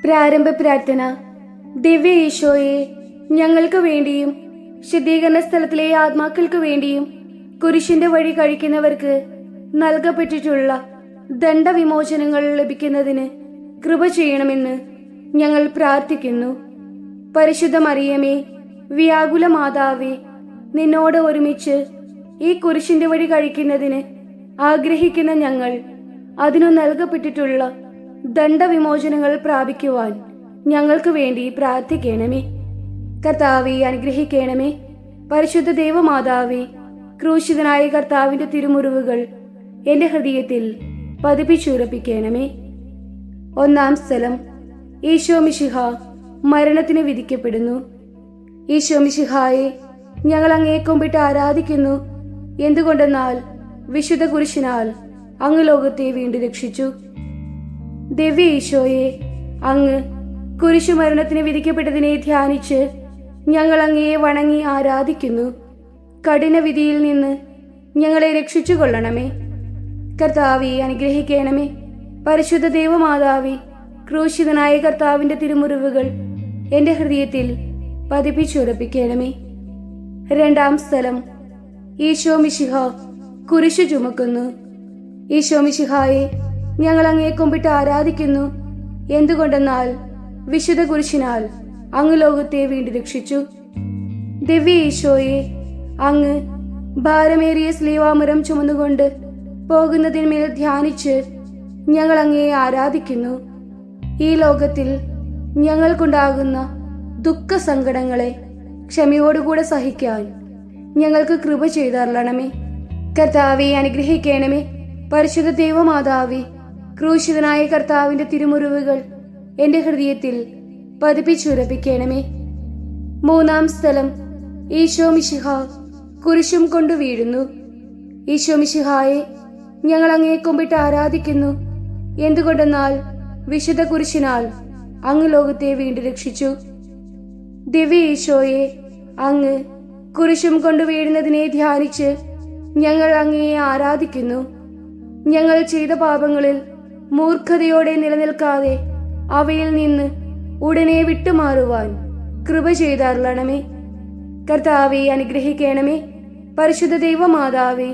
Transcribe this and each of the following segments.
പ്രാരംഭ പ്രാർത്ഥന. ദിവ്യ ഈശോയെ, ഞങ്ങൾക്ക് വേണ്ടിയും ശുദ്ധീകരണ സ്ഥലത്തിലെ ആത്മാക്കൾക്ക് വേണ്ടിയും കുരിശിന്റെ വഴി കഴിക്കുന്നവർക്ക് നൽകപ്പെട്ടിട്ടുള്ള ദണ്ഡവിമോചനങ്ങൾ ലഭിക്കുന്നതിന് കൃപ ചെയ്യണമെന്ന് ഞങ്ങൾ പ്രാർത്ഥിക്കുന്നു. പരിശുദ്ധ മറിയമേ, വ്യാകുല മാതാവേ, നിന്നോട് ഒരുമിച്ച് ഈ കുരിശിന്റെ വഴി കഴിക്കുന്നതിന് ആഗ്രഹിക്കുന്ന ഞങ്ങൾ അതിനു നൽകപ്പെട്ടിട്ടുള്ള ദണ്ഡവിമോചനങ്ങൾ പ്രാപിക്കുവാൻ ഞങ്ങൾക്ക് വേണ്ടി പ്രാർത്ഥിക്കണമേ. കർത്താവെ, അനുഗ്രഹിക്കണമേ. പരിശുദ്ധ ദൈവമാതാവേ, ക്രൂശിതനായ കർത്താവിന്റെ തിരുമുറിവുകൾ എന്റെ ഹൃദയത്തിൽ പതിപ്പിച്ചുറപ്പിക്കണമേ. ഒന്നാം സ്ഥലം. ഈശോ മിശിഹ മരണത്തിന് വിധിക്കപ്പെടുന്നു. ഈശോ മിശിഹായെ, ഞങ്ങൾ അങ്ങേ കുമ്പിട്ട് ആരാധിക്കുന്നു. എന്തുകൊണ്ടെന്നാൽ വിശുദ്ധ കുരിശിനാൽ അങ്ങ് ലോകത്തെ വീണ്ടും രക്ഷിച്ചു. ദിവ്യ ഈശോയെ, അങ്ങ് കുരിശുമരണത്തിന് വിധിക്കപ്പെട്ടതിനെ ധ്യാനിച്ച് ഞങ്ങൾ അങ്ങയെ വണങ്ങി ആരാധിക്കുന്നു. കഠിന വിധിയിൽ നിന്ന് ഞങ്ങളെ രക്ഷിച്ചു കൊള്ളണമേ. കർത്താവെ, അനുഗ്രഹിക്കണമേ. പരിശുദ്ധ ദൈവമാതാവേ, ക്രൂശിതനായ കർത്താവിന്റെ തിരുമുറിവുകൾ എന്റെ ഹൃദയത്തിൽ പതിപ്പിച്ചുറപ്പിക്കണമേ. രണ്ടാം സ്ഥലം. ഈശോ മിശിഹ കുരിശു ചുമക്കുന്നു. ഈശോ മിശിഹായെ, ഞങ്ങൾ അങ്ങയെ കുമ്പിട്ട് ആരാധിക്കുന്നു. എന്തുകൊണ്ടെന്നാൽ വിശുദ്ധ കുരിശിനാൽ അങ്ങ് ലോകത്തെ വീണ്ടും രക്ഷിച്ചു. ദിവ്യ ഈശോയെ, അങ്ങ് ഭാരമേറിയ സ്ലീവാമരം ചുമന്നുകൊണ്ട് പോകുന്നതിന്മേൽ ധ്യാനിച്ച് ഞങ്ങൾ അങ്ങയെ ആരാധിക്കുന്നു. ഈ ലോകത്തിൽ ഞങ്ങൾക്കുണ്ടാകുന്ന ദുഃഖ സങ്കടങ്ങളെ ക്ഷമയോടുകൂടെ സഹിക്കാൻ ഞങ്ങൾക്ക് കൃപ ചെയ്തരുളണമേ. കർത്താവെ, അനുഗ്രഹിക്കണമേ. പരിശുദ്ധ ദൈവമാതാവേ, ക്രൂശിതനായ കർത്താവിന്റെ തിരുമുറിവുകൾ എന്റെ ഹൃദയത്തിൽ പതിപ്പിച്ചുറപ്പിക്കണമേ. മൂന്നാം സ്ഥലം. ഈശോ മിശിഹ കുരിശും കൊണ്ടു വീഴുന്നു. ഈശോ മിശിഹായെ, ഞങ്ങൾ അങ്ങയെ കുമ്പിട്ട് ആരാധിക്കുന്നു. എന്തുകൊണ്ടെന്നാൽ വിശുദ്ധ കുരിശിനാൽ അങ്ങ് ലോകത്തെ വീണ്ടും രക്ഷിച്ചു. ദിവ്യ ഈശോയെ, അങ്ങ് കുരിശും കൊണ്ടു വീഴുന്നതിനെ ധ്യാനിച്ച് ഞങ്ങൾ അങ്ങയെ ആരാധിക്കുന്നു. ഞങ്ങൾ ചെയ്ത പാപങ്ങളിൽ മൂർഖതയോടെ നിലനിൽക്കാതെ അവയിൽ നിന്ന് ഉടനെ വിട്ടുമാറുവാൻ കൃപ ചെയ്തരുളണമേ. കർത്താവെ, അനുഗ്രഹിക്കണമേ. പരിശുദ്ധ ദൈവമാതാവേ,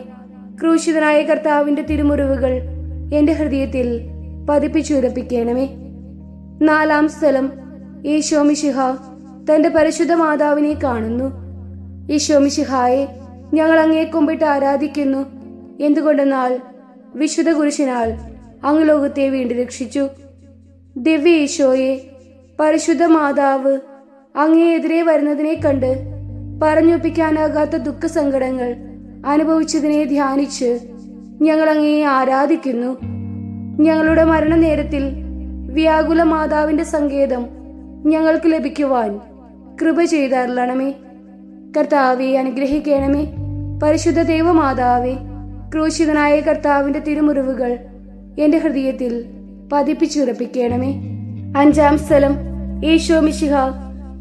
ക്രൂശിതനായ കർത്താവിന്റെ തിരുമുറിവുകൾ എന്റെ ഹൃദയത്തിൽ പതിപ്പിച്ചുറപ്പിക്കണമേ. നാലാം സ്ഥലം. ഈശോ മിശിഹ തന്റെ പരിശുദ്ധ മാതാവിനെ കാണുന്നു. ഈശോ മിശിഹായെ, ഞങ്ങൾ അങ്ങയെ കുമ്പിട്ട് ആരാധിക്കുന്നു. എന്തുകൊണ്ടെന്നാൽ വിശുദ്ധ കുരിശിനാൽ അങ്ങ് ലോകത്തെ വീണ്ടും രക്ഷിച്ചു. ദിവ്യ ഈശോയെ, പരിശുദ്ധ മാതാവ് അങ്ങയെതിരെ വരുന്നതിനെ കണ്ട് പറഞ്ഞൊപ്പിക്കാനാകാത്ത ദുഃഖസങ്കടങ്ങൾ അനുഭവിച്ചതിനെ ധ്യാനിച്ച് ഞങ്ങൾ അങ്ങയെ ആരാധിക്കുന്നു. ഞങ്ങളുടെ മരണനേരത്തിൽ വ്യാകുല മാതാവിന്റെ സങ്കേതം ഞങ്ങൾക്ക് ലഭിക്കുവാൻ കൃപ ചെയ്തരുളണമേ. കർത്താവെ, അനുഗ്രഹിക്കണമേ. പരിശുദ്ധ ദൈവമാതാവേ, ക്രൂശിതനായ കർത്താവിന്റെ തിരുമുറിവുകൾ എന്റെ ഹൃദയത്തിൽ പതിപ്പിച്ചുറപ്പിക്കണമേ. അഞ്ചാം സ്ഥലം. ഈശോ മിശിഹ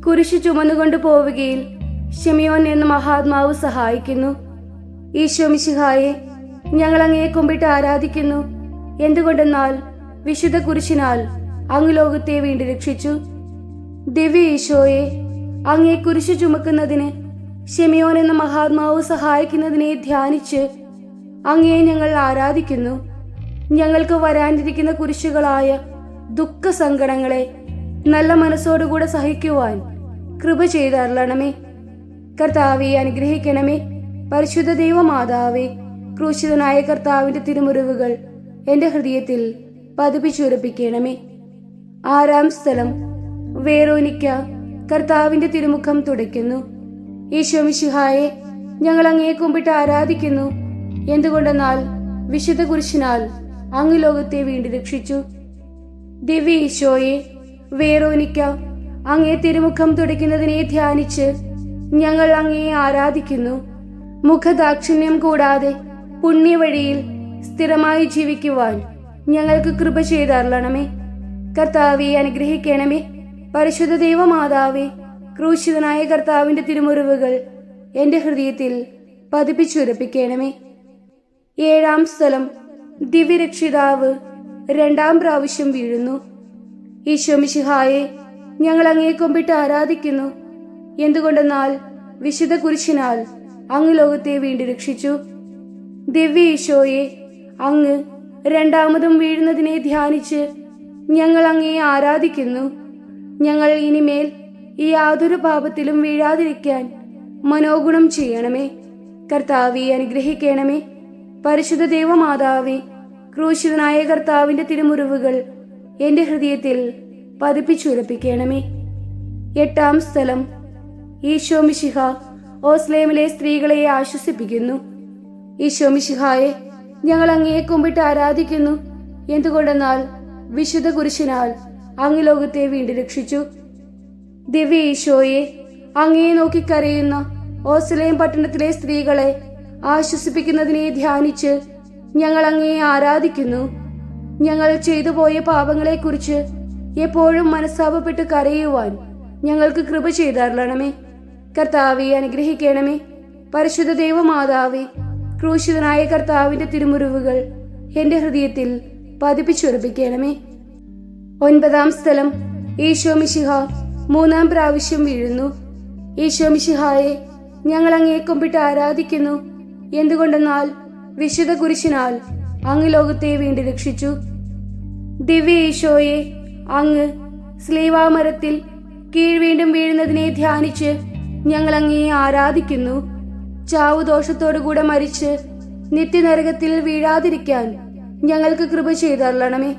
കുരിശു ചുമന്നുകൊണ്ട് പോവുകയിൽ ശിമിയോൻ എന്ന മഹാത്മാവ് സഹായിക്കുന്നു. ഈശോ മിശിഹായെ, ഞങ്ങൾ അങ്ങയെ കുമ്പിട്ട് ആരാധിക്കുന്നു. എന്തുകൊണ്ടെന്നാൽ വിശുദ്ധ കുരിശിനാൽ അങ്ങ് ലോകത്തെ വീണ്ടും രക്ഷിച്ചു. ദിവ്യ ഈശോയെ, അങ്ങയെ കുരിശു ചുമക്കുന്നതിന് ശിമിയോൻ എന്ന മഹാത്മാവ് സഹായിക്കുന്നതിനെ ധ്യാനിച്ച് അങ്ങയെ ഞങ്ങൾ ആരാധിക്കുന്നു. ഞങ്ങൾക്ക് വരാനിരിക്കുന്ന കുരിശുകളായ ദുഃഖ സങ്കടങ്ങളെ നല്ല മനസ്സോടുകൂടെ സഹിക്കുവാൻ കൃപ ചെയ്തരുളണമേ. കർത്താവെ, അനുഗ്രഹിക്കണമേ. പരിശുദ്ധ ദൈവമാതാവേ, ക്രൂശിതനായ കർത്താവിന്റെ തിരുമുറിവുകൾ എന്റെ ഹൃദയത്തിൽ പതിപ്പിച്ചുറപ്പിക്കണമേ. ആറാം സ്ഥലം. വേറോനിക്ക കർത്താവിന്റെ തിരുമുഖം തുടയ്ക്കുന്നു. ഈശോ മിശിഹായെ, ഞങ്ങൾ അങ്ങയെ കുമ്പിട്ട് ആരാധിക്കുന്നു. എന്തുകൊണ്ടെന്നാൽ വിശുദ്ധ കുരിശിനാൽ അങ്ങ് ലോകത്തെ വീണ്ടും രക്ഷിച്ചു. ദിവ്യ ഈശോയെ, വേറോനിക്ക അങ്ങയെ തിരുമുഖം തുടയ്ക്കുന്നതിനെ ധ്യാനിച്ച് ഞങ്ങൾ അങ്ങയെ ആരാധിക്കുന്നു. മുഖദാക്ഷിണ്യം കൂടാതെ പുണ്യവഴിയിൽ സ്ഥിരമായി ജീവിക്കുവാൻ ഞങ്ങൾക്ക് കൃപ ചെയ്തരുളണമേ. കർത്താവെ, അനുഗ്രഹിക്കണമേ. പരിശുദ്ധ ദൈവമാതാവേ, ക്രൂശിതനായ കർത്താവിന്റെ തിരുമുറിവുകൾ എന്റെ ഹൃദയത്തിൽ പതിപ്പിച്ചുറപ്പിക്കണമേ. ഏഴാം സ്ഥലം. ദിവ്യരക്ഷിതാവ് രണ്ടാം പ്രാവശ്യം വീഴുന്നു. ഈശോ മിശിഹായെ, ഞങ്ങൾ അങ്ങയെ കുമ്പിട്ട് ആരാധിക്കുന്നു. എന്തുകൊണ്ടെന്നാൽ വിശുദ്ധ കുരിശിനാൽ അങ്ങ് ലോകത്തെ വീണ്ടും രക്ഷിച്ചു. ദിവ്യ ഈശോയെ, അങ്ങ് രണ്ടാമതും വീഴുന്നതിനെ ധ്യാനിച്ച് ഞങ്ങൾ അങ്ങയെ ആരാധിക്കുന്നു. ഞങ്ങൾ ഇനിമേൽ ഈ യാതൊരു പാപത്തിലും വീഴാതിരിക്കാൻ മനോഗുണം ചെയ്യണമേ. കർത്താവെ, അനുഗ്രഹിക്കണമേ. പരിശുദ്ധ ദൈവമാതാവേ, ക്രൂശിതനായ കർത്താവിന്റെ തിരുമുറിവുകൾ എന്റെ ഹൃദയത്തിൽ പതിപ്പിച്ചുറപ്പിക്കണമേ. 8-ാം സ്ഥലം. ഈശോ മിശിഹ ഓസ്ലേമിലെ സ്ത്രീകളെ ആശ്വസിപ്പിക്കുന്നു. ഈശോ മിശിഹായെ, ഞങ്ങൾ അങ്ങയെ കുമ്പിട്ട് ആരാധിക്കുന്നു. എന്തുകൊണ്ടെന്നാൽ വിശുദ്ധ കുരിശിനാൽ അങ്ങ് ലോകത്തെ വീണ്ടും രക്ഷിച്ചു. ദിവ്യ ഈശോയെ, അങ്ങയെ നോക്കി കരയുന്ന ഓസ്ലേം പട്ടണത്തിലെ സ്ത്രീകളെ ആശ്വസിപ്പിക്കുന്നതിനെ ധ്യാനിച്ച് ഞങ്ങൾ അങ്ങയെ ആരാധിക്കുന്നു. ഞങ്ങൾ ചെയ്തു പോയ പാപങ്ങളെക്കുറിച്ച് എപ്പോഴും മനസ്താപപ്പെട്ട് കരയുവാൻ ഞങ്ങൾക്ക് കൃപ ചെയ്തരുളണമേ. കർത്താവെ, അനുഗ്രഹിക്കണമേ. പരിശുദ്ധ ദൈവമാതാവേ, ക്രൂശിതനായ കർത്താവിന്റെ തിരുമുറിവുകൾ എന്റെ ഹൃദയത്തിൽ പതിപ്പിച്ചുറപ്പിക്കണമേ. 9-ാം സ്ഥലം. ഈശോ മിശിഹ 3-ാം പ്രാവശ്യം വീഴുന്നു. ഈശോ മിശിഹായെ, ഞങ്ങൾ അങ്ങയെ കുമ്പിട്ട് ആരാധിക്കുന്നു. എന്തുകൊണ്ടെന്നാൽ വിശുദ്ധ കുരിശിനാൽ അങ്ങ് ലോകത്തെ വീണ്ടും രക്ഷിച്ചു. ദിവ്യ ഈശോയെ, അങ്ങ് സ്ലീവാമരത്തിൽ കീഴ് വീണ്ടും വീഴുന്നതിനെ ധ്യാനിച്ച് ഞങ്ങൾ അങ്ങയെ ആരാധിക്കുന്നു. ചാവുദോഷത്തോടുകൂടെ മരിച്ച് നിത്യനരകത്തിൽ വീഴാതിരിക്കാൻ ഞങ്ങൾക്ക് കൃപ ചെയ്തരുളണമേ.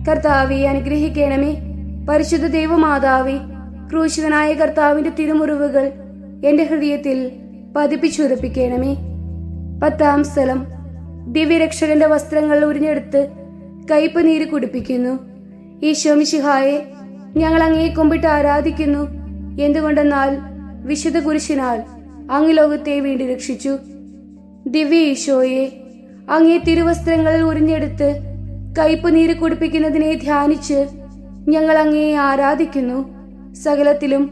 കർത്താവെ, അനുഗ്രഹിക്കണമേ. പരിശുദ്ധ ദൈവമാതാവേ, ക്രൂശിതനായ കർത്താവിന്റെ തിരുമുറിവുകൾ എന്റെ ഹൃദയത്തിൽ പതിപ്പിച്ചുറപ്പിക്കണമേ. 10-ാം സ്ഥലം. ദിവ്യരക്ഷകന്റെ വസ്ത്രങ്ങൾ ഉരിഞ്ഞെടുത്ത് കയ്പ് നീര് കുടിപ്പിക്കുന്നു. ഈശോ മിശിഹായെ, ഞങ്ങൾ അങ്ങയെ കുമ്പിട്ട് ആരാധിക്കുന്നു. എന്തുകൊണ്ടെന്നാൽ വിശുദ്ധ കുരിശിനാൽ അങ്ങ് ലോകത്തെ വീണ്ടും രക്ഷിച്ചു. ദിവ്യ ഈശോയെ, അങ്ങേ തിരുവസ്ത്രങ്ങൾ ഉരിഞ്ഞെടുത്ത് കയ്പ് നീര് കുടിപ്പിക്കുന്നതിനെ ധ്യാനിച്ച് ഞങ്ങൾ അങ്ങയെ ആരാധിക്കുന്നു. സകലത്തിലും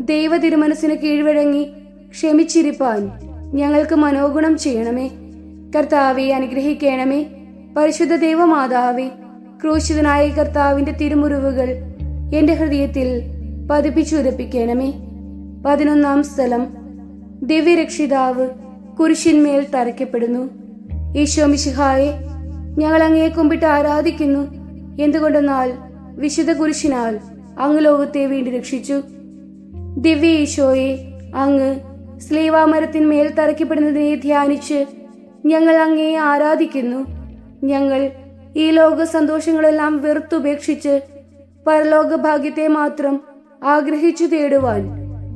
ദൈവ തിരുമനസ്സിന് കീഴ്വഴങ്ങി ക്ഷമിച്ചിരിപ്പാൻ ഞങ്ങൾക്ക് മനോഗുണം ചെയ്യണമേ. കർത്താവെ, അനുഗ്രഹിക്കണമേ. പരിശുദ്ധ ദൈവമാതാവേ, ക്രൂശിതനായ കർത്താവിന്റെ തിരുമുറിവുകൾ എന്റെ ഹൃദയത്തിൽ പതിപ്പിച്ചുറപ്പിക്കണമേ. 11-ാം സ്ഥലം. ദിവ്യരക്ഷിതാവ് കുരിശിന്മേൽ തറയ്ക്കപ്പെടുന്നു. ഈശോ മിശിഹായെ, ഞങ്ങൾ അങ്ങയെ കുമ്പിട്ട് ആരാധിക്കുന്നു. എന്തുകൊണ്ടെന്നാൽ വിശുദ്ധ കുരിശിനാൽ അങ്ങ് ലോകത്തെ വീണ്ടും രക്ഷിച്ചു. ദിവ്യ ഈശോയെ, അങ്ങ് സ്ലീവാമരത്തിന്മേൽ തറയ്ക്കപ്പെടുന്നതിനെ ധ്യാനിച്ച് ഞങ്ങൾ അങ്ങയെ ആരാധിക്കുന്നു. ഞങ്ങൾ ഈ ലോക സന്തോഷങ്ങളെല്ലാം വെറുത്തുപേക്ഷിച്ച് പരലോക ഭാഗ്യത്തെ മാത്രം ആഗ്രഹിച്ചു തേടുവാൻ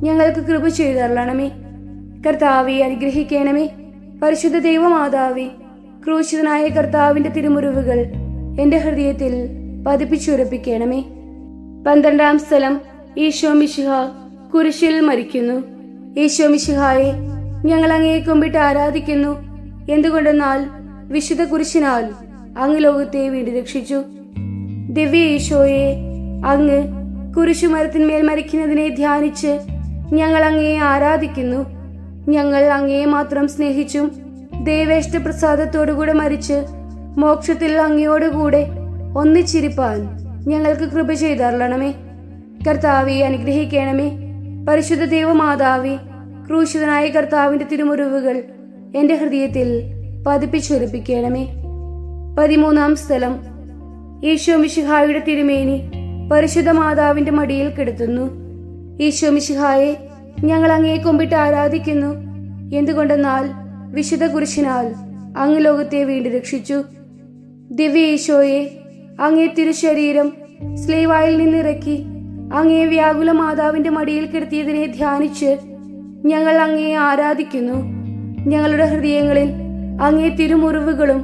ഞങ്ങൾക്ക് കൃപ ചെയ്തരുളണമേ. കർത്താവെ, അനുഗ്രഹിക്കണമേ. പരിശുദ്ധ ദൈവമാതാവേ, ക്രൂശിതനായ കർത്താവിന്റെ തിരുമുറിവുകൾ എന്റെ ഹൃദയത്തിൽ പതിപ്പിച്ചുറപ്പിക്കണമേ. 12-ാം സ്ഥലം. ഈശോ മിശിഹ കുരിശിൽ മരിക്കുന്നു. ഈശോ മിശിഹായെ, ഞങ്ങൾ അങ്ങയെ കുമ്പിട്ട് ആരാധിക്കുന്നു. എന്തുകൊണ്ടെന്നാൽ വിശുദ്ധ കുരിശിനാൽ അങ്ങ് ലോകത്തെ വീണ്ടും രക്ഷിച്ചു. ദിവ്യ ഈശോയെ, അങ്ങ് കുരിശുമരത്തിന്മേൽ മരിക്കുന്നതിനെ ധ്യാനിച്ച് ഞങ്ങൾ അങ്ങയെ ആരാധിക്കുന്നു. ഞങ്ങൾ അങ്ങയെ മാത്രം സ്നേഹിച്ചും ദൈവേഷ്ട പ്രസാദത്തോടുകൂടെ മരിച്ച് മോക്ഷത്തിൽ അങ്ങയോടുകൂടെ ഒന്നിച്ചിരിപ്പാൻ ഞങ്ങൾക്ക് കൃപ ചെയ്തരുളണമേ. കർത്താവെ, അനുഗ്രഹിക്കണമേ. പരിശുദ്ധ ദൈവമാതാവേ, ക്രൂശിതനായ കർത്താവിന്റെ തിരുമുറിവുകൾ എന്റെ ഹൃദയത്തിൽ പതിപ്പിച്ചുറപ്പിക്കണമേ. 13-ാം സ്ഥലം. ഈശോ മിശിഹായുടെ തിരുമേനി പരിശുദ്ധ മാതാവിന്റെ മടിയിൽ കിടത്തുന്നു. ഈശോ മിശിഹായെ, ഞങ്ങൾ അങ്ങയെ കുമ്പിട്ട് ആരാധിക്കുന്നു. എന്തുകൊണ്ടെന്നാൽ വിശുദ്ധ കുരിശിനാൽ അങ്ങ് ലോകത്തെ വീണ്ടും രക്ഷിച്ചു. ദിവ്യ ഈശോയെ, അങ്ങേ തിരുശരീരം സ്ലീവായിൽ നിന്നിറക്കി അങ്ങേ വ്യാകുല മാതാവിന്റെ മടിയിൽ കിടത്തിയതിനെ ധ്യാനിച്ച് ഞങ്ങൾ അങ്ങയെ ആരാധിക്കുന്നു. ഞങ്ങളുടെ ഹൃദയങ്ങളിൽ അങ്ങേ തിരുമുറിവുകളും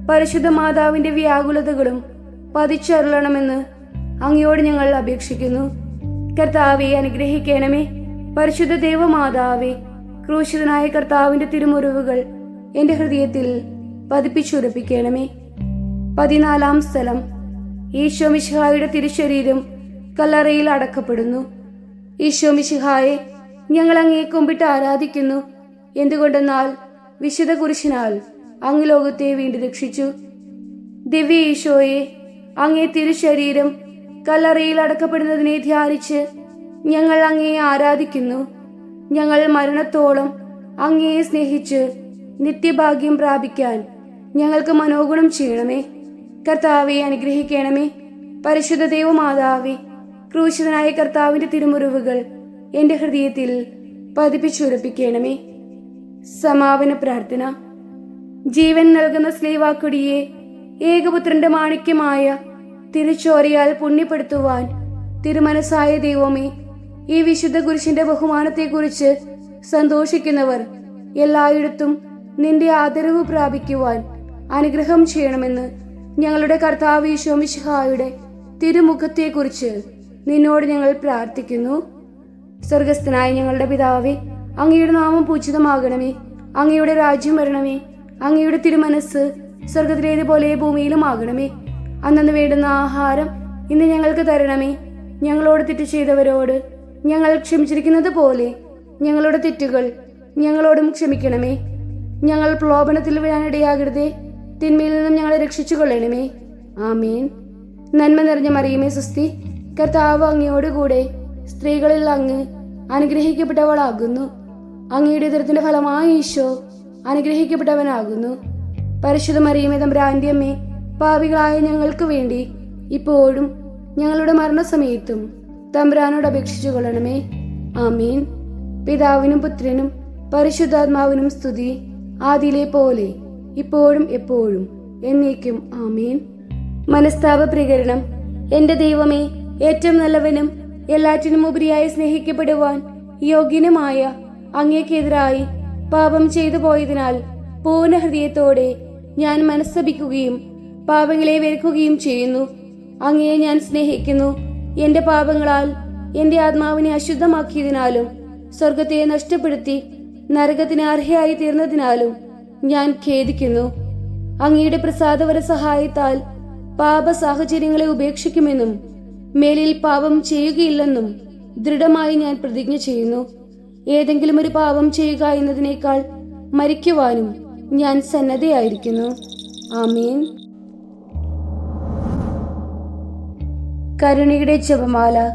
പരിശുദ്ധ മാതാവിന്റെ വ്യാകുലതകളും പതിച്ചരുളണമെന്ന് അങ്ങയോട് ഞങ്ങൾ അപേക്ഷിക്കുന്നു. കർത്താവെ, അനുഗ്രഹിക്കണമേ. പരിശുദ്ധ ദൈവമാതാവേ, ക്രൂശിതനായ കർത്താവിന്റെ തിരുമുറിവുകൾ എന്റെ ഹൃദയത്തിൽ പതിപ്പിച്ചുറപ്പിക്കണമേ. 14-ാം സ്ഥലം. ഈശോ മിശിഹായുടെ തിരുശരീരം കല്ലറയിൽ അടക്കപ്പെടുന്നു. ഈശോ മിശിഹായെ, ഞങ്ങൾ അങ്ങയെ കുമ്പിട്ട് ആരാധിക്കുന്നു. എന്തുകൊണ്ടെന്നാൽ വിശുദ്ധ കുരിശിനാൽ അങ്ങ് ലോകത്തെ വീണ്ടും രക്ഷിച്ചു. ദിവ്യ ഈശോയെ, അങ്ങേ തിരുശരീരം കല്ലറയിൽ അടക്കപ്പെടുന്നതിനെ ധ്യാനിച്ച് ഞങ്ങൾ അങ്ങയെ ആരാധിക്കുന്നു. ഞങ്ങൾ മരണത്തോളം അങ്ങയെ സ്നേഹിച്ച് നിത്യഭാഗ്യം പ്രാപിക്കാൻ ഞങ്ങൾക്ക് മനോഗുണം ചെയ്യണമേ. കർത്താവെ അനുഗ്രഹിക്കണമേ. പരിശുദ്ധ ദൈവമാതാവേ, ക്രൂശിതനായ കർത്താവിന്റെ തിരുമുറിവുകൾ എന്റെ ഹൃദയത്തിൽ പതിപ്പിച്ചുറപ്പിക്കണമേ. സമാപന പ്രാർത്ഥന. ജീവൻ നൽകുന്ന സ്ലീവാക്കുടിയെ ഏകപുത്രന്റെ മാണിക്യമായ തിരുച്ചോരയാൽ പുണ്യപ്പെടുത്തുവാൻ തിരുമനസ്സായ ദൈവമേ, ഈ വിശുദ്ധ കുരിശിന്റെ ബഹുമാനത്തെക്കുറിച്ച് സന്തോഷിക്കുന്നവർ എല്ലായിടത്തും നിന്റെ ആദരവ് പ്രാപിക്കുവാൻ അനുഗ്രഹം ചെയ്യണമെന്ന് ഞങ്ങളുടെ കർത്താവ് ഈശോ മിശിഹായുടെ തിരുമുഖത്തെക്കുറിച്ച് നിന്നോട് ഞങ്ങൾ പ്രാർത്ഥിക്കുന്നു. സ്വർഗസ്ഥനായ ഞങ്ങളുടെ പിതാവേ, അങ്ങയുടെ നാമം പൂജിതമാകണമേ. അങ്ങയുടെ രാജ്യം വരണമേ. അങ്ങയുടെ തിരുമനസ് സ്വർഗത്തിലേതുപോലെ ഭൂമിയിലും ആകണമേ. അന്നു വേണ്ടുന്ന ആഹാരം ഇന്ന് ഞങ്ങൾക്ക് തരണമേ. ഞങ്ങളോട് തെറ്റ് ചെയ്തവരോട് ഞങ്ങൾ ക്ഷമിച്ചിരിക്കുന്നത് പോലെ ഞങ്ങളുടെ തെറ്റുകൾ ഞങ്ങളോടും ക്ഷമിക്കണമേ. ഞങ്ങൾ പ്രലോഭനത്തിൽ വീഴാനിടയാകരുതേ. തിന്മയിൽ നിന്നും ഞങ്ങളെ രക്ഷിച്ചു കൊള്ളണമേ. ആമേൻ. നന്മ നിറഞ്ഞ മറിയമേ സ്വസ്തി, കർത്താവ് അങ്ങയോടുകൂടെ സ്ത്രീകളിൽ അങ്ങ് അനുഗ്രഹിക്കപ്പെട്ടവളാകുന്നു. അങ്ങയുടെ ഉദരത്തിന്റെ ഫലമായി ഈശോ അനുഗ്രഹിക്കപ്പെട്ടവനാകുന്നു. പരിശുദ്ധ മറിയമേ തമ്പുരാന്റെ അമ്മേ, പാപികളായ ഞങ്ങൾക്ക് വേണ്ടി ഇപ്പോഴും ഞങ്ങളുടെ മരണസമയത്തും തമ്പുരാനോട് അപേക്ഷിച്ചു കൊള്ളണമേ. ആമീൻ. പിതാവിനും പുത്രനും പരിശുദ്ധാത്മാവിനും സ്തുതി, ആദിയിലെ പോലെ ഇപ്പോഴും എപ്പോഴും എന്നേക്കും. ആമീൻ. മനസ്താപ പ്രകരണം. എന്റെ ദൈവമേ, ഏറ്റവും നല്ലവനും എല്ലാറ്റിനും ഉപരിയായി സ്നേഹിക്കപ്പെടുവാൻ യോഗ്യനുമായ അങ്ങേക്കെതിരായി പാപം ചെയ്തു പോയതിനാൽ പൂർണ്ണ ഹൃദയത്തോടെ ഞാൻ മനസ്തപിക്കുകയും പാപങ്ങളെ വെറുക്കുകയും ചെയ്യുന്നു. അങ്ങയെ ഞാൻ സ്നേഹിക്കുന്നു. എന്റെ പാപങ്ങളാൽ എന്റെ ആത്മാവിനെ അശുദ്ധമാക്കിയതിനാലും സ്വർഗത്തെ നഷ്ടപ്പെടുത്തി നരകത്തിന് അർഹയായി തീർന്നതിനാലും ഞാൻ ഖേദിക്കുന്നു. അങ്ങയുടെ പ്രസാദവര സഹായത്താൽ പാപ സാഹചര്യങ്ങളെ ഉപേക്ഷിക്കുമെന്നും മേലിൽ പാപം ചെയ്യുകയില്ലെന്നും ദൃഢമായി ഞാൻ പ്രതിജ്ഞ ചെയ്യുന്നു. ഏതെങ്കിലും ഒരു പാപം ചെയ്യുക എന്നതിനേക്കാൾ മരിക്കുവാനും ഞാൻ സന്നദ്ധയായിരിക്കുന്നു. ആമീൻ. കരുണയുടെ ജപമാല.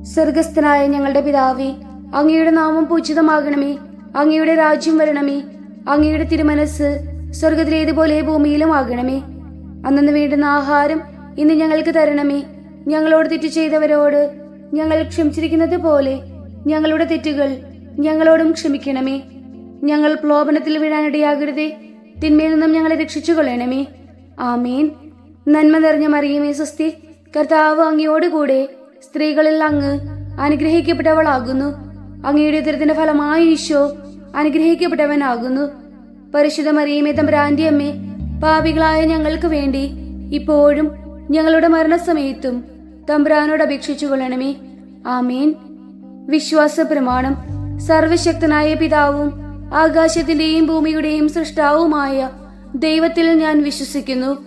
സ്വർഗസ്ഥനായ ഞങ്ങളുടെ പിതാവേ, അങ്ങയുടെ നാമം പൂജിതമാകണമേ. അങ്ങയുടെ രാജ്യം വരണമേ. അങ്ങയുടെ തിരുമനസ് സ്വർഗത്തിലേതുപോലെ ഭൂമിയിലും ആകണമേ. അന്നു വേണ്ടുന്ന ആഹാരം ഇന്ന് ഞങ്ങൾക്ക് തരണമേ. ഞങ്ങളോട് തെറ്റ് ചെയ്തവരോട് ഞങ്ങൾ ക്ഷമിച്ചിരിക്കുന്നത് പോലെ ഞങ്ങളുടെ തെറ്റുകൾ ഞങ്ങളോടും ക്ഷമിക്കണമേ. ഞങ്ങൾ പ്രലോഭനത്തിൽ വീഴാനിടയാകരുതേ. തിന്മയിൽ നിന്നും ഞങ്ങളെ രക്ഷിച്ചു കൊള്ളണമേ. ആമീൻ. നന്മ നിറഞ്ഞ മറിയമേ സ്വസ്തി, കർത്താവ് അങ്ങയോടുകൂടെ സ്ത്രീകളിൽ അങ്ങ് അനുഗ്രഹിക്കപ്പെട്ടവളാകുന്നു. അങ്ങയുടെ ഉദരത്തിന്റെ ഫലമായി ഈശോ അനുഗ്രഹിക്കപ്പെട്ടവനാകുന്നു. പരിശുദ്ധ മറിയമേ തമ്പുരാന്റെ അമ്മേ, പാപികളായ ഞങ്ങൾക്ക് വേണ്ടി ഇപ്പോഴും ഞങ്ങളുടെ മരണസമയത്തും തമ്പുരാനോട് അപേക്ഷിച്ചു കൊള്ളണമേ. ആമീൻ. വിശ്വാസ പ്രമാണം. സർവശക്തനായ പിതാവും ആകാശത്തിന്റെയും ഭൂമിയുടെയും സൃഷ്ടാവുമായ ദൈവത്തിൽ ഞാൻ വിശ്വസിക്കുന്നു.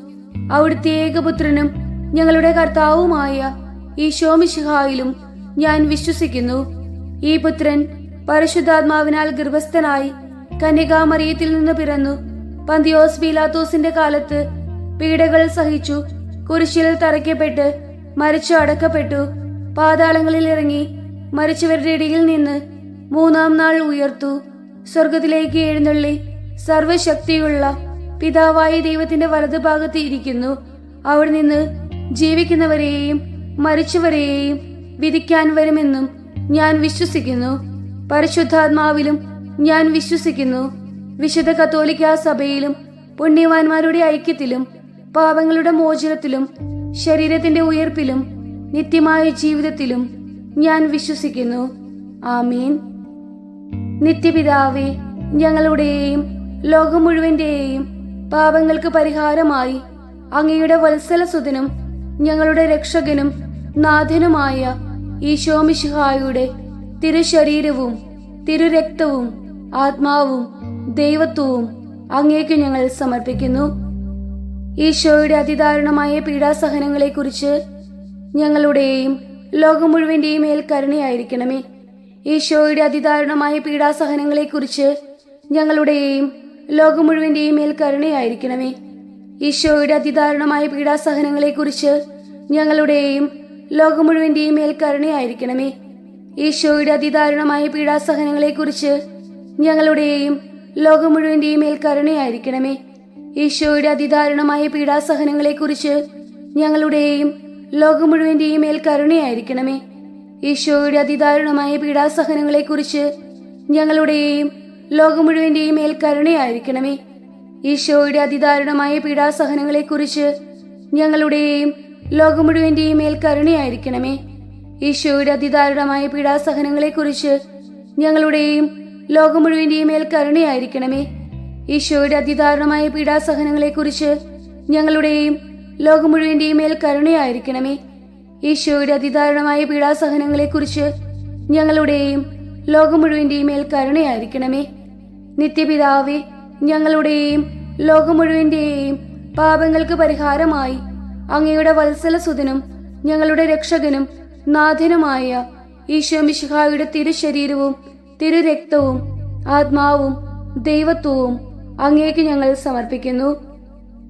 അവിടുത്തെ ഏകപുത്രനും ഞങ്ങളുടെ കർത്താവുമായ ഈശോ മിശിഹായിലും ഞാൻ വിശ്വസിക്കുന്നു. ഈ പുത്രൻ പരിശുദ്ധാത്മാവിനാൽ ഗർഭസ്ഥനായി കന്യകാമറിയത്തിൽ നിന്ന് പിറന്നു. പന്തിയോസ് പീലാത്തോസിന്റെ കാലത്ത് പീഡകൾ സഹിച്ചു, കുരിശിൽ തറയ്ക്കപ്പെട്ട് മരിച്ചു അടക്കപ്പെട്ടു, പാതാളങ്ങളിൽ ഇറങ്ങി മരിച്ചവരുടെ ഇടയിൽ നിന്ന് മൂന്നാം നാൾ ഉയർത്തു, സ്വർഗത്തിലേക്ക് എഴുന്നള്ളി സർവശക്തിയുള്ള പിതാവായ ദൈവത്തിന്റെ വലതുഭാഗത്ത് ഇരിക്കുന്നു. അവിടെ നിന്ന് ജീവിക്കുന്നവരെയും മരിച്ചവരെയും വിധിക്കാൻ വരുമെന്നും ഞാൻ വിശ്വസിക്കുന്നു. പരിശുദ്ധാത്മാവിലും ഞാൻ വിശ്വസിക്കുന്നു. വിശുദ്ധ കത്തോലിക്കാ സഭയിലും പുണ്യവാന്മാരുടെ ഐക്യത്തിലും പാപങ്ങളുടെ മോചനത്തിലും ശരീരത്തിന്റെ ഉയർപ്പിലും നിത്യമായ ജീവിതത്തിലും ഞാൻ വിശ്വസിക്കുന്നു. ആമീൻ. നിത്യപിതാവേ, ഞങ്ങളുടെയും ലോകം മുഴുവന്റെയും പാപങ്ങൾക്ക് പരിഹാരമായി അങ്ങയുടെ വത്സലസുതനും ഞങ്ങളുടെ രക്ഷകനും നാഥനുമായ ഈശോ മിശിഹായുടെ തിരുശരീരവും തിരുരക്തവും ആത്മാവും ദൈവത്വവും അങ്ങേക്ക് ഞങ്ങൾ സമർപ്പിക്കുന്നു. ഈശോയുടെ അതിദാരുണമായ പീഡാസഹനങ്ങളെക്കുറിച്ച് ഞങ്ങളുടെയും ലോകം മുഴുവന്റെയും മേൽ കരുണയായിരിക്കണമേ. ഈശോയുടെ അതിദാരുണമായ പീഡാസഹനങ്ങളെക്കുറിച്ച് ഞങ്ങളുടെയും ലോകം മുഴുവന്റെയും മേൽ കരുണയായിരിക്കണമേ. ഈശോയുടെ അതിദാരുണമായ പീഡാസഹനങ്ങളെക്കുറിച്ച് ഞങ്ങളുടെയും ലോകം മുഴുവന്റെയും മേൽ കരുണയായിരിക്കണമേ. ഈശോയുടെ അതിദാരുണമായ പീഡാസഹനങ്ങളെക്കുറിച്ച് ഞങ്ങളുടെയും ലോകം മുഴുവന്റെയും മേൽ കരുണയായിരിക്കണമേ. ഈശോയുടെ അതിദാരുണമായ പീഡാസഹനങ്ങളെക്കുറിച്ച് ഞങ്ങളുടെയും ലോകം മുഴുവന്റെയും മേൽ കരുണയായിരിക്കണമേ. ഈശോയുടെ അതിദാരുണമായ പീഡാസഹനങ്ങളെക്കുറിച്ച് ഞങ്ങളുടെയും ലോകം മുഴുവന്റെയും മേൽ കരുണയായിരിക്കണമേ. ഈശോയുടെ അതിദാരുണമായ പീഡാസഹനങ്ങളെക്കുറിച്ച് ഞങ്ങളുടെയും ലോകം മുഴുവന്റെയും മേൽ കരുണയായിരിക്കണമേ. ഈശോയുടെ അതിദാരുണമായ പീഡാസഹനങ്ങളെക്കുറിച്ച് ഞങ്ങളുടെയും ലോകം മുഴുവന്റെയും മേൽ കരുണയായിരിക്കണമേ. ഈശോയുടെ അതിദാരുണമായ പീഡാസഹനങ്ങളെക്കുറിച്ച് ഞങ്ങളുടെയും ലോകം മുഴുവന്റെയും മേൽ കരുണയായിരിക്കണമേ. ഈശോയുടെ അതിദാരുണമായ പീഡാസഹനങ്ങളെക്കുറിച്ച് ഞങ്ങളുടെയും ലോകം മുഴുവന്റെയും മേൽ കരുണയായിരിക്കണമേ. നിത്യപിതാവേ, ഞങ്ങളുടെയും ലോകം മുഴുവന്റെയും പാപങ്ങൾക്ക് പരിഹാരമായി അങ്ങയുടെ വത്സലസുതനും ഞങ്ങളുടെ രക്ഷകനും നാഥനുമായ ഈശോ മിശിഹായുടെ തിരുശരീരവും തിരുരക്തവും ആത്മാവും ദൈവത്വവും അങ്ങേക്ക് ഞങ്ങൾ സമർപ്പിക്കുന്നു.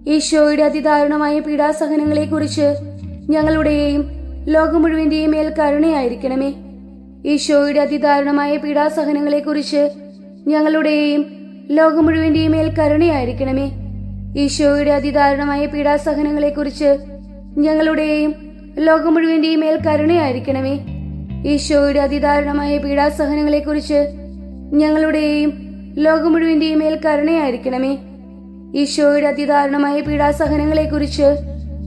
ഈശോയുടെ അതിദാരുണമായ പീഡാസഹനങ്ങളെക്കുറിച്ച് ഞങ്ങളുടെയും ലോകം മുഴുവന്റെയും മേൽ കരുണയായിരിക്കണമേ. ഈശോയുടെ അതിദാരുണമായ പീഡാസഹനങ്ങളെക്കുറിച്ച് ഞങ്ങളുടെയും ലോകം മുഴുവന്റെയും മേൽ കരുണയായിരിക്കണമേ. ഈശോയുടെ അതിദാരുണമായ പീഡാസഹനങ്ങളെക്കുറിച്ച് ഞങ്ങളുടെയും ലോകം മുഴുവന്റെയും മേൽ കരുണയായിരിക്കണമേ. ഈശോയുടെ അതിദാരുണമായ പീഡാസഹനങ്ങളെക്കുറിച്ച് ഞങ്ങളുടെയും ലോകം മുഴുവന്റെയും മേൽ കരുണയായിരിക്കണമേ. ഈശോയുടെ അതിദാരുണമായ പീഡാസഹനങ്ങളെക്കുറിച്ച്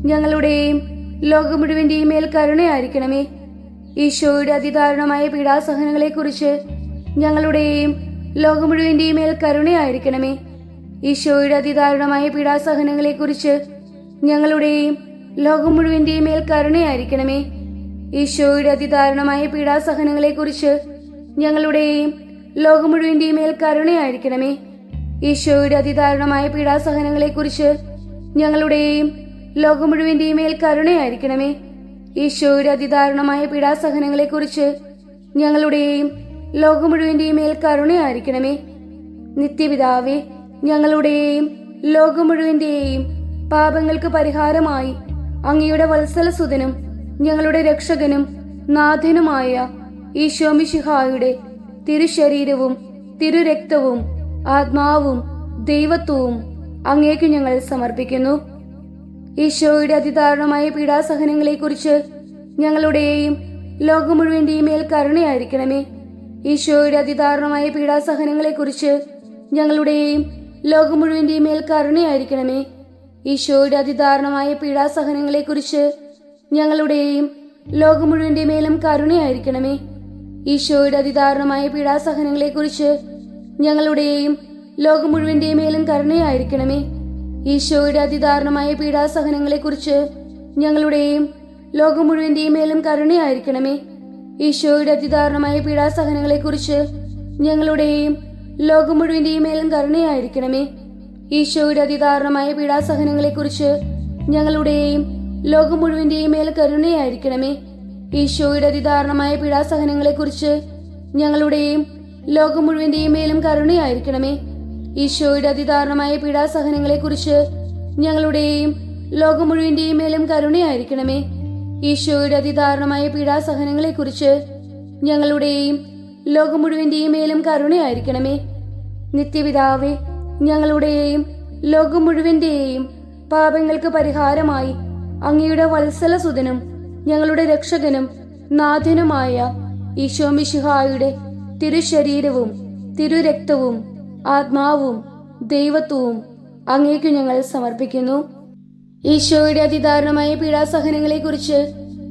ഞങ്ങളുടെയും ലോകം മുഴുവന്റെയും മേൽ കരുണയായിരിക്കണമേ. ഈശോയുടെ അതിദാരുണമായ പീഡാസഹനങ്ങളെക്കുറിച്ച് ഞങ്ങളുടെയും ലോകം മുഴുവന്റെയും മേൽ കരുണയായിരിക്കണമേ. ഈശോയുടെ അതിദാരുണമായ പീഡാസഹനങ്ങളെക്കുറിച്ച് ഞങ്ങളുടെയും ലോകം മുഴുവന്റെയും മേൽ കരുണയായിരിക്കണമേ. ഈശോയുടെ അതിദാരുണമായ പീഡാസഹനങ്ങളെക്കുറിച്ച് ഞങ്ങളുടെയും ലോകം മുഴുവന്റെയും മേൽ കരുണയായിരിക്കണമേ. ഈശോയുടെ അതിദാരുണമായ പീഡാസഹനങ്ങളെക്കുറിച്ച് ഞങ്ങളുടെയും ലോകം മുഴുവന്റെയും മേൽ കരുണയായിരിക്കണമേ. ഈശോയുടെ അതിദാരുണമായ പീഡാസഹനങ്ങളെക്കുറിച്ച് ഞങ്ങളുടെയും ലോകം മുഴുവന്റെയും മേൽ കരുണയായിരിക്കണമേ. നിത്യപിതാവേ, ഞങ്ങളുടെയും ലോകം മുഴുവന്റെയും പാപങ്ങൾക്ക് പരിഹാരമായി അങ്ങയുടെ വത്സലസുതനും ഞങ്ങളുടെ രക്ഷകനും നാഥനുമായ ഈശോ മിശിഹായുടെ തിരുശരീരവും തിരുരക്തവും ആത്മാവും ദൈവത്വവും അങ്ങേക്ക് ഞങ്ങൾ സമർപ്പിക്കുന്നു. ഈശോയുടെ അതിദാരുണമായ പീഡാസഹനങ്ങളെക്കുറിച്ച് ഞങ്ങളുടെയും ലോകം മുഴുവന്റെയും മേൽ കരുണയായിരിക്കണമേ. ഈശോയുടെ അതിദാരുണമായ പീഡാസഹനങ്ങളെക്കുറിച്ച് ഞങ്ങളുടെയും ലോകം മുഴുവന്റെയും മേൽ കരുണയായിരിക്കണമേ. ഈശോയുടെ അതിദാരുണമായ പീഡാസഹനങ്ങളെക്കുറിച്ച് ഞങ്ങളുടെയും ലോകം മുഴുവന്റെയും മേലും കരുണയായിരിക്കണമേ. ഈശോയുടെ അതിദാരുണമായ പീഡാസഹനങ്ങളെക്കുറിച്ച് ഞങ്ങളുടെയും ലോകം മുഴുവന്റെയും മേലും കരുണയായിരിക്കണമേ. ഈശോയുടെ അതിദാരുണമായ പീഡാസഹനങ്ങളെക്കുറിച്ച് ഞങ്ങളുടെയും ലോകം മുഴുവന്റെയും മേലും കരുണയായിരിക്കണമേ. ഈശോയുടെ അതിദാരുണമായ പീഡാസഹനങ്ങളെക്കുറിച്ച് ഞങ്ങളുടെയും ലോകം മുഴുവന്റെയും മേലും കരുണയായിരിക്കണമേ. ഈശോയുടെ അതിദാരുണമായ പീഡാസഹനങ്ങളെക്കുറിച്ച് ഞങ്ങളുടെയും ലോകം മുഴുവന്റെയും മേൽ കരുണയായിരിക്കണമേ. ഈശോയുടെ അതിദാരുണമായ പീഡാസഹനങ്ങളെക്കുറിച്ച് ഞങ്ങളുടെയും ലോകം മുഴുവന്റെയും മേലും കരുണയായിരിക്കണമേ. ഈശോയുടെ അതിദാരുണമായ പീഡാസഹനങ്ങളെക്കുറിച്ച് ഞങ്ങളുടെയും ലോകം മുഴുവന്റെയും മേലും കരുണയായിരിക്കണമേ. ഈശോയുടെ അതിദാരുണമായ പീഡാസഹനങ്ങളെക്കുറിച്ച് ഞങ്ങളുടെയും ലോകം മുഴുവന്റെയും മേലും കരുണയായിരിക്കണമേ. നിത്യപിതാവേ, ഞങ്ങളുടെയും ലോകം മുഴുവന്റെയും പാപങ്ങൾക്ക് പരിഹാരമായി അങ്ങയുടെ വത്സലസുതനും ഞങ്ങളുടെ രക്ഷകനും നാഥനുമായ ഈശോ മിശിഹായുടെ തിരുശരീരവും തിരുരക്തവും ആത്മാവും ദൈവത്വവും അങ്ങേക്കു ഞങ്ങൾ സമർപ്പിക്കുന്നു. ഈശോയുടെ അതിദാരുണമായ പീഡാസഹനങ്ങളെക്കുറിച്ച്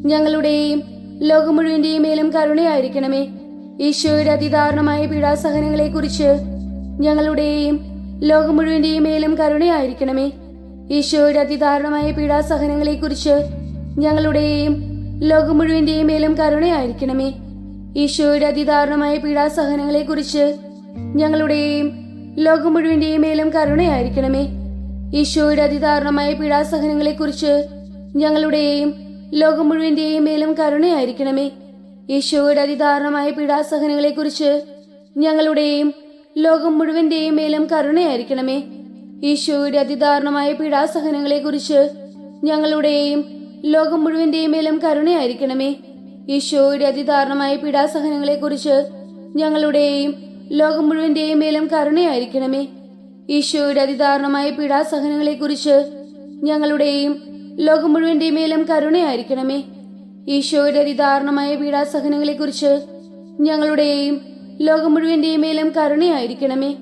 ഞങ്ങളുടെയും ലോകം മുഴുവന്റെയും മേലും കരുണയായിരിക്കണമേ. ഈശോയുടെ അതിദാരുണമായ പീഡാസഹനങ്ങളെക്കുറിച്ച് ഞങ്ങളുടെയും ലോകം മുഴുവന്റെയും മേലും കരുണയായിരിക്കണമേ. ഈശോയുടെ അതിദാരുണമായ പീഡാസഹനങ്ങളെക്കുറിച്ച് ഞങ്ങളുടെയും ലോകം മുഴുവന്റെയും മേലും കരുണയായിരിക്കണമേ. ഈശോയുടെ അതിദാരുണമായ പീഡാസഹനങ്ങളെക്കുറിച്ച് ഞങ്ങളുടെയും ലോകം മുഴുവന്റെയും മേലും കരുണയായിരിക്കണമേ. ഈശോയുടെ അതിദാരുണമായ പീഡാസഹനങ്ങളെക്കുറിച്ച് ഞങ്ങളുടെയും ലോകം മുഴുവന്റെയും മേലും കരുണയായിരിക്കണമേ. ഈശോയുടെ അതിദാരുണമായ പീഡാസഹനങ്ങളെക്കുറിച്ച് ഞങ്ങളുടെയും ലോകം മുഴുവന്റെയും മേലും കരുണയായിരിക്കണമേ. ഈശോയുടെ അതിദാരുണമായ പീഡാസഹനങ്ങളെക്കുറിച്ച് ഞങ്ങളുടെയും ലോകം മുഴുവന്റെയും മേലും കരുണയായിരിക്കണമേ. ഈശോയുടെ അതിദാരുണമായ പീഡാസഹനങ്ങളെക്കുറിച്ച് ഞങ്ങളുടെയും ലോകം മുഴുവന്റെയും മേലും കരുണയായിരിക്കണമേ. ഈശോയുടെ അതിദാരുണമായ പീഡാസഹനങ്ങളെക്കുറിച്ച് ഞങ്ങളുടെയും ലോകം മുഴുവന്റെയും മേലും കരുണയായിരിക്കണമേ. ഈശോയുടെ അതിദാരുണമായ പീഡാസഹനങ്ങളെക്കുറിച്ച് ഞങ്ങളുടെയും ലോകം മുഴുവന്റെയും മേലും കരുണയായിരിക്കണമേ.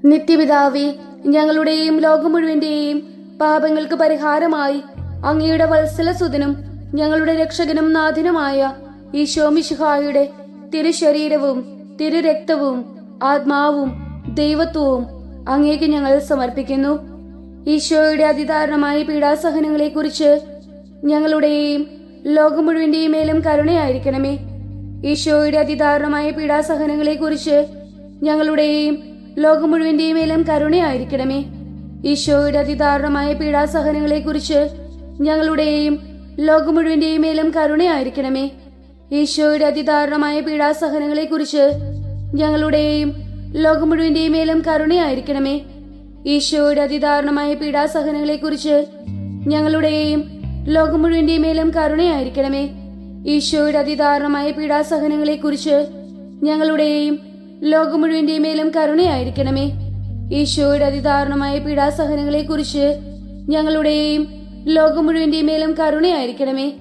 നിത്യപിതാവേ, ഞങ്ങളുടെയും ലോകം മുഴുവന്റെയും പാപങ്ങൾക്ക് പരിഹാരമായി അങ്ങയുടെ വത്സലസുതനും ഞങ്ങളുടെ രക്ഷകനും നാഥനുമായ ഈശോ മിശിഹായുടെ തിരുശരീരവും തിരുരക്തവും ആത്മാവും ദൈവത്വവും അങ്ങേക്ക് ഞങ്ങൾ സമർപ്പിക്കുന്നു. ഈശോയുടെ അതിദാരുണമായ പീഡാസഹനങ്ങളെക്കുറിച്ച് ഞങ്ങളുടെയും ലോകം മുഴുവന്റെയും മേലും കരുണയായിരിക്കണമേ. ഈശോയുടെ അതിദാരുണമായ പീഡാസഹനങ്ങളെക്കുറിച്ച് ഞങ്ങളുടെയും ലോകം മുഴുവന്റെയും മേലും കരുണയായിരിക്കണമേ. ഈശോയുടെ അതിദാരുണമായ പീഡാസഹനങ്ങളെക്കുറിച്ച് ഞങ്ങളുടെയും ലോകം മുഴുവന്റെയും മേലും കരുണയായിരിക്കണമേ. ഈശോയുടെ അതിദാരുണമായ പീഡാസഹനങ്ങളെക്കുറിച്ച് ഞങ്ങളുടെയും ലോകം മുഴുവന്റെയും മേലും കരുണയായിരിക്കണമേ. ഈശോയുടെ അതിദാരുണമായ പീഡാസഹനങ്ങളെക്കുറിച്ച് ഞങ്ങളുടെയും ലോകം മുഴുവന്റെയും മേലും കരുണയായിരിക്കണമേ. ഈശോയുടെ അതിദാരുണമായ പീഡാസഹനങ്ങളെക്കുറിച്ച് ഞങ്ങളുടെയും ലോകം മുഴുവന്റെയും മേലും കരുണയായിരിക്കണമേ. ഈശോയുടെ അതിദാരുണമായ പീഡാസഹനങ്ങളെക്കുറിച്ച് ഞങ്ങളുടെയും ലോകം മുഴുവന്റെയും മേലും കരുണയായിരിക്കണമേ.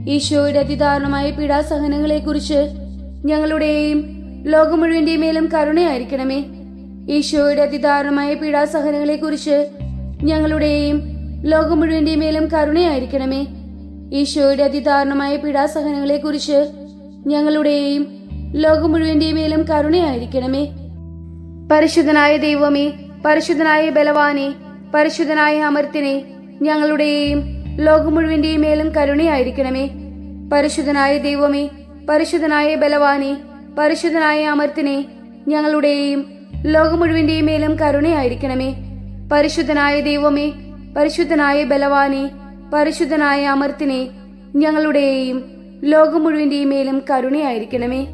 ഈശോയുടെ അതിദാരുണമായ പീഡാസഹനങ്ങളെക്കുറിച്ച് ഞങ്ങളുടെയും ലോകം മുഴുവന്റെയും മേലും കരുണയായിരിക്കണമേ. ഈശോയുടെ അതിദാരുണമായ പീഡാസഹനങ്ങളെക്കുറിച്ച് ഞങ്ങളുടെയും ലോകം മുഴുവന്റെയും മേലും കരുണയായിരിക്കണമേ. ഈശോയുടെ അതിദാരുണമായ പീഡാസഹനങ്ങളെക്കുറിച്ച് ഞങ്ങളുടെയും ലോകം മുഴുവന്റെയും മേലും കരുണയായിരിക്കണമേ. പരിശുദ്ധനായ ദൈവമേ, പരിശുദ്ധനായ ബലവാനെ, പരിശുദ്ധനായ അമർത്തിനെ, ഞങ്ങളുടെയും ലോകം മുഴുവന്റെയും മേലും കരുണയായിരിക്കണമേ. പരിശുദ്ധനായ ദൈവമേ, പരിശുദ്ധനായ ബലവാനെ, പരിശുദ്ധനായ അമർത്തിനെ, ഞങ്ങളുടെയും ലോകം മുഴുവന്റെയും മേലും കരുണയായിരിക്കണമേ. പരിശുദ്ധനായ ദൈവമേ, പരിശുദ്ധനായ ബലവാനെ, പരിശുദ്ധനായ അമർത്തിനെ, ഞങ്ങളുടെയും ലോകം മുഴുവന്റെയും മേലും കരുണയായിരിക്കണമേ.